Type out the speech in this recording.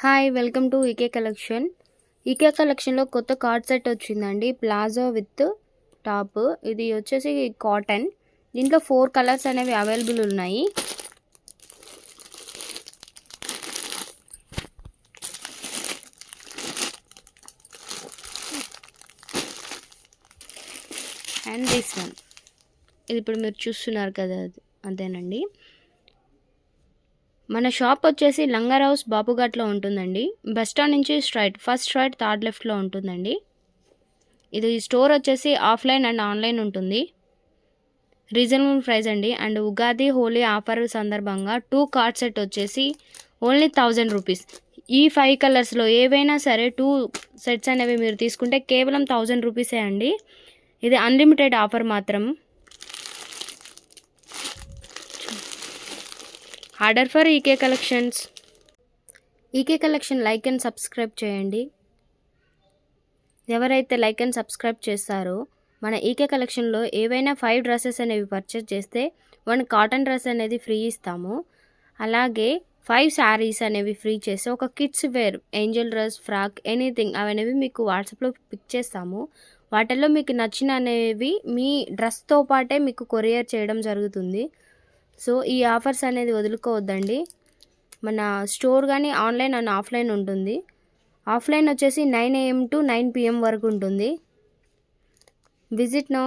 Hi welcome to EK collection. EK కలెక్షన్లో కొత్త coord set వచ్చిందండి. Palazzo with top. ఇది వచ్చేసి కాటన్. దీంట్లో 4 కలర్స్ అనేవి అవైలబుల్ ఉన్నాయి. అండ్ దిస్ వన్, ఇది ఇప్పుడు మీరు చూస్తున్నారు కదా, అదేనండి. మన షాప్ వచ్చేసి లంగర్ హౌస్ బాపుఘాట్లో ఉంటుందండి. బస్ స్టాండ్ నుంచి ఫస్ట్ రైట్ థర్డ్ లెఫ్ట్లో ఉంటుందండి. ఇది స్టోర్ వచ్చేసి ఆఫ్లైన్ అండ్ ఆన్లైన్ ఉంటుంది. రీజనబుల్ ప్రైస్ అండి. అండ్ ఉగాది హోలీ ఆఫర్ సందర్భంగా 2 కార్డ్ సెట్ వచ్చేసి ఓన్లీ 1000 రూపీస్. ఈ 5 కలర్స్లో ఏవైనా సరే 2 సెట్స్ అనేవి మీరు తీసుకుంటే కేవలం 1000 రూపీసే అండి. ఇది అన్లిమిటెడ్ ఆఫర్ మాత్రం. Order for EK collections. EK collection like and subscribe చేయండి. ఎవరైతే లైక్ అండ్ సబ్స్క్రైబ్ చేస్తారో మన ఈకే కలెక్షన్లో ఏవైనా 5 డ్రెస్సెస్ అనేవి పర్చేస్ చేస్తే 1 కాటన్ డ్రెస్ అనేది ఫ్రీ ఇస్తాము. అలాగే 5 శారీస్ అనేవి ఫ్రీ చేసి ఒక kids wear angel dress, frock, anything అవనేవి మీకు వాట్సాప్లో పిక్ చేస్తాము. వాటిల్లో మీకు నచ్చిన అనేవి మీ డ్రెస్తో పాటే మీకు కొరియర్ చేయడం జరుగుతుంది. సో ఈ ఆఫర్స్ అనేది వదులుకోవద్దండి. మన స్టోర్ కానీ ఆన్లైన్ అండ్ ఆఫ్లైన్ ఉంటుంది. ఆఫ్లైన్ వచ్చేసి 9 AM to 9 PM వరకు ఉంటుంది. Visit now.